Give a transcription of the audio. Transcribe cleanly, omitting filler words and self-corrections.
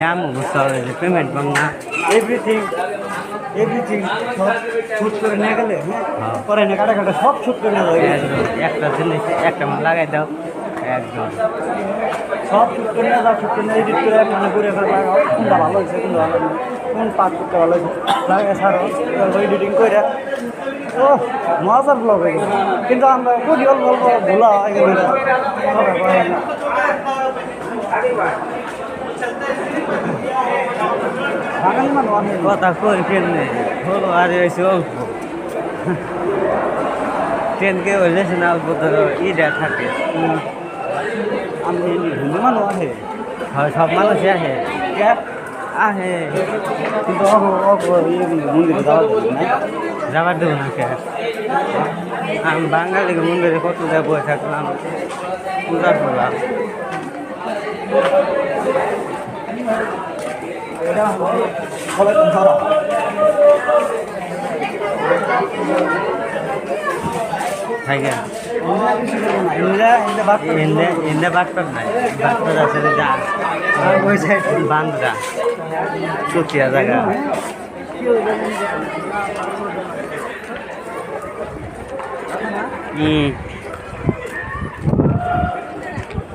Kamu besar itu payment bangna everything সব shoot করে নিয়ে গেলে পরে না কাটা কাটা সব শুট করে নেওয়া হয়ে গেছে একটা জিনিস একটা লাগাই দাও একদম সব শুট করে নিয়ে যাও শুট করে নিয়ে এডিট করে মানে করে লাগাও কোনটা ভালো হয়েছে কোনটা ভালো হয়নি কোন পার্ট করতে ভালো হয়েছে লাগে ছাড়ো এডিটিং করে ও মজার ব্লগ হয়ে গেছে কিন্তু আমরা করি অল্প অল্প ভোলা হয়ে গেলে বাঙালি মানুষ অনেক কথা কই কেমনে হলো আর এসে অল্প ট্রেনকে হইলে না অল্প ধরো ইটা থাকে আমি হিন্দু মানুষ আছে হয় সব মানুষই আসে আহে কিন্তু মন্দিরে যাওয়া যাবে না যাবার দেবো না কে আমি বাঙালি মন্দিরে কত দেয় বসে থাকলাম পূজা করলাম এটা ফলে ধরা থাকে ইন্দিরা এনে বাটপার নাই বাটপার আছে যা ওই সাইড বান্ধরা চুতিয়া জায়গা হুম